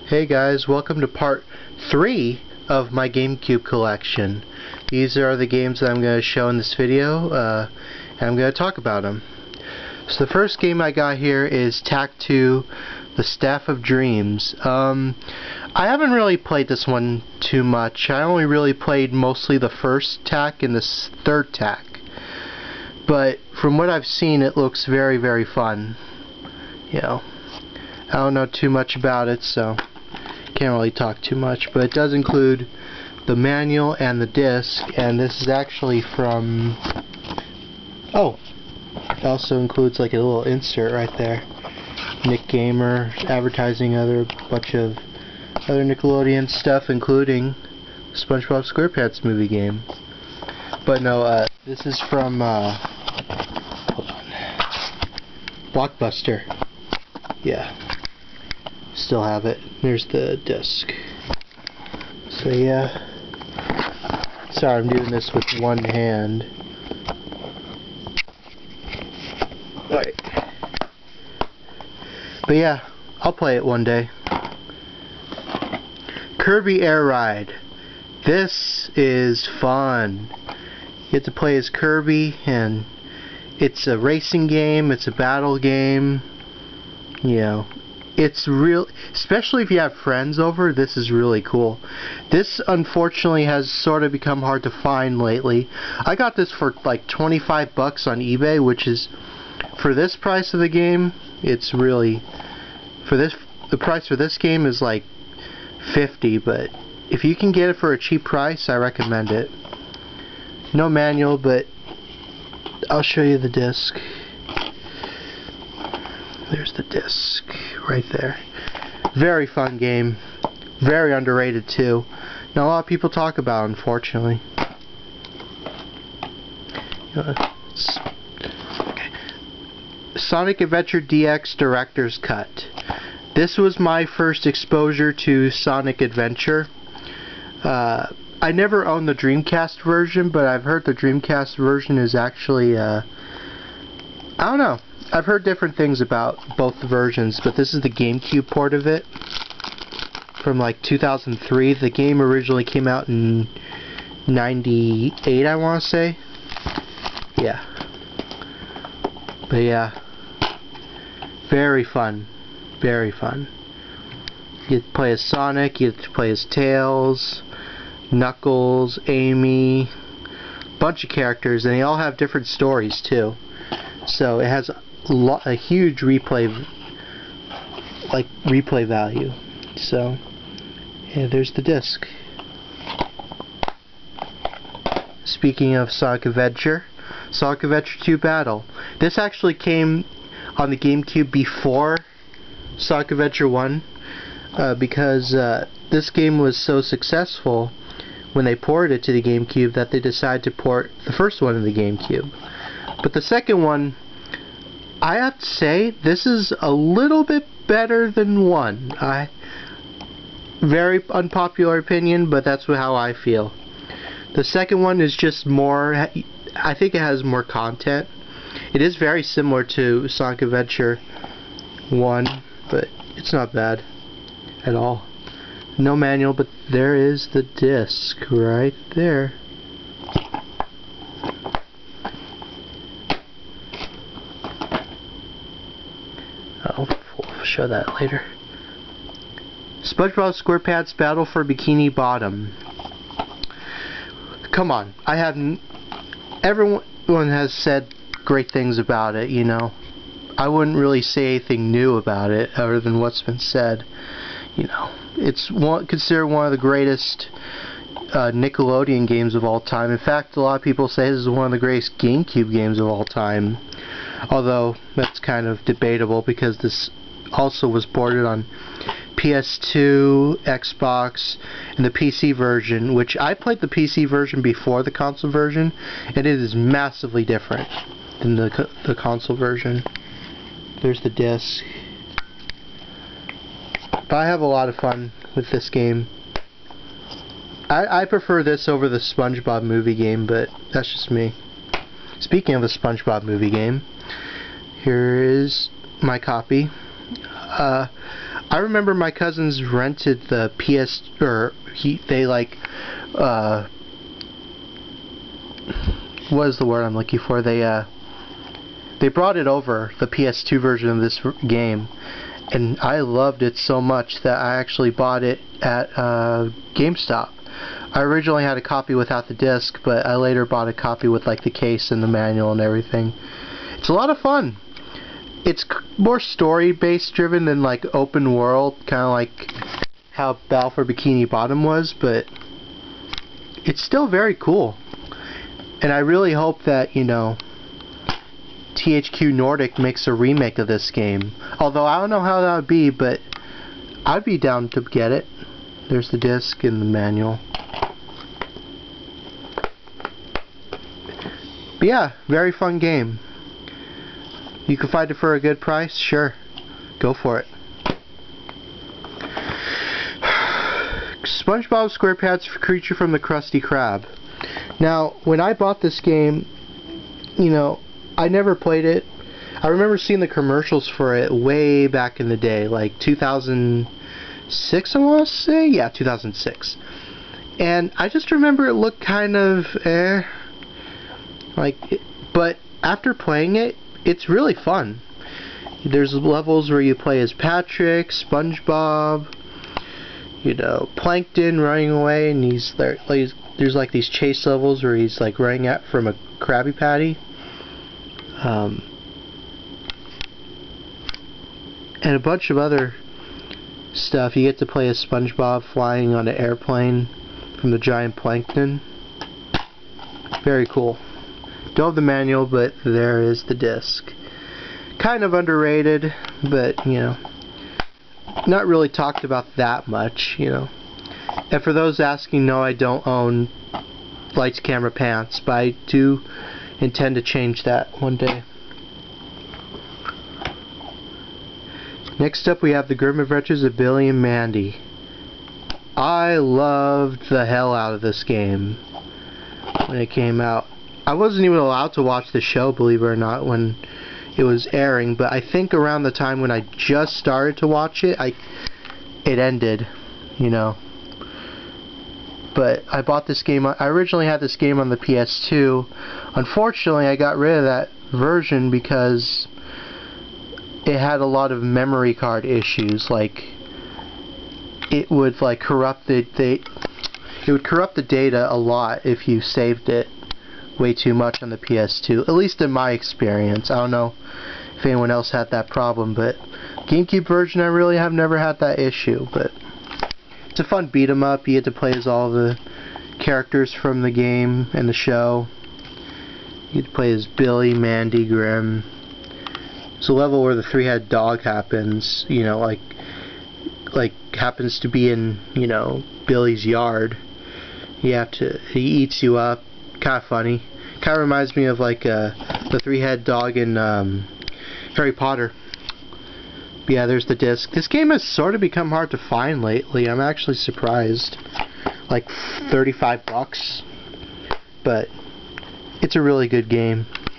Hey guys, welcome to part 3 of my Gamecube collection. These are the games that I'm going to show in this video, and I'm going to talk about them. So the first game I got here is Tack 2, The Staff of Dreams. I haven't really played this one too much. I only really played mostly the first Tack and the third Tack. But from what I've seen, it looks very, very fun. You know, I don't know too much about it, so can't really talk too much, but it does include the manual and the disc, and this is actually from... oh, it also includes like a little insert right there. Nick Gamer advertising a bunch of other Nickelodeon stuff, including Spongebob SquarePants movie game. But no, this is from hold on, Blockbuster. Yeah. Still have it. There's the disc. So yeah. Sorry, I'm doing this with one hand. Right. But yeah, I'll play it one day. Kirby Air Ride. This is fun. You get to play as Kirby, and it's a racing game, it's a battle game. You know, it's real, especially if you have friends over, this is really cool. This unfortunately has sort of become hard to find lately. I got this for like 25 bucks on eBay, which is, for this price of the game, it's really, the price for this game is like 50, but if you can get it for a cheap price, I recommend it. No manual, but I'll show you the disc. There's the disc right there. Very fun game. Very underrated too. Not a lot of people talk about it, unfortunately. Okay. Sonic Adventure DX Director's Cut. This was my first exposure to Sonic Adventure. I never owned the Dreamcast version, but I've heard the Dreamcast version is actually, I don't know. I've heard different things about both the versions, but this is the Gamecube port of it from like 2003. The game originally came out in 98, I want to say. Yeah. But yeah. Very fun. Very fun. You get to play as Sonic, you get to play as Tails, Knuckles, Amy, bunch of characters, and they all have different stories too. So it has a huge replay value. So yeah, there's the disc. Speaking of Sonic Adventure, Sonic Adventure 2 Battle. This actually came on the GameCube before Sonic Adventure 1 because this game was so successful when they ported it to the GameCube that they decided to port the first one to the GameCube. But the second one, I have to say, this is a little bit better than 1. Very unpopular opinion, but that's how I feel. The second one is just more, I think it has more content. It is very similar to Sonic Adventure 1, but it's not bad at all. No manual, but there is the disc right there. I'll show that later. Spongebob SquarePants Battle for Bikini Bottom. Come on, everyone has said great things about it, you know. I wouldn't really say anything new about it other than what's been said. You know, it's considered one of the greatest Nickelodeon games of all time. In fact, a lot of people say this is one of the greatest GameCube games of all time. Although, that's kind of debatable because this also was ported on PS2, Xbox, and the PC version, which I played the PC version before the console version, and it is massively different than the console version. There's the disc. But I have a lot of fun with this game. I prefer this over the Spongebob movie game, but that's just me. Speaking of the Spongebob movie game, here is my copy. I remember my cousins rented the PS, or they like, what is the word I'm looking for? They brought it over, the PS2 version of this game, and I loved it so much that I actually bought it at GameStop. I originally had a copy without the disc, but I later bought a copy with like the case and the manual and everything. It's a lot of fun. It's more story-based driven than like open world, kind of like how Battle for Bikini Bottom was, but it's still very cool. And I really hope that, you know, THQ Nordic makes a remake of this game. Although I don't know how that would be, but I'd be down to get it. There's the disc and the manual. But yeah, very fun game. You can find it for a good price? Sure. Go for it. SpongeBob SquarePants Creature from the Krusty Krab. Now, when I bought this game, you know, I never played it. I remember seeing the commercials for it way back in the day, like 2006, I want to say? Yeah, 2006. And I just remember it looked kind of but after playing it, it's really fun. There's levels where you play as Patrick, SpongeBob, you know, Plankton running away, and there's like these chase levels where he's like running out from a Krabby Patty. And a bunch of other stuff. You get to play as SpongeBob flying on an airplane from the giant plankton. Very cool. Don't have the manual, but there is the disc. Kind of underrated, but, you know, not really talked about that much, you know. And for those asking, no, I don't own Lights, Camera, Pants, but I do intend to change that one day. Next up we have the Groom of Wretches of Billy and Mandy. I loved the hell out of this game when it came out. I wasn't even allowed to watch the show, believe it or not, when it was airing, but I think around the time when I just started to watch it, it ended, you know. But I bought this game. I originally had this game on the PS2. Unfortunately, I got rid of that version because it had a lot of memory card issues. Like, it would like corrupt it would corrupt the data a lot if you saved it way too much on the PS2. At least in my experience. I don't know if anyone else had that problem, but GameCube version I really have never had that issue. But it's a fun beat 'em up. You get to play as all the characters from the game and the show. You get to play as Billy, Mandy, Grimm. It's a level where the three-headed dog happens, you know, like happens to be in, you know, Billy's yard. He eats you up. Kind of funny. Kind of reminds me of like the three-headed dog in Harry Potter. But yeah, there's the disc. This game has sort of become hard to find lately. I'm actually surprised. Like $35, but it's a really good game.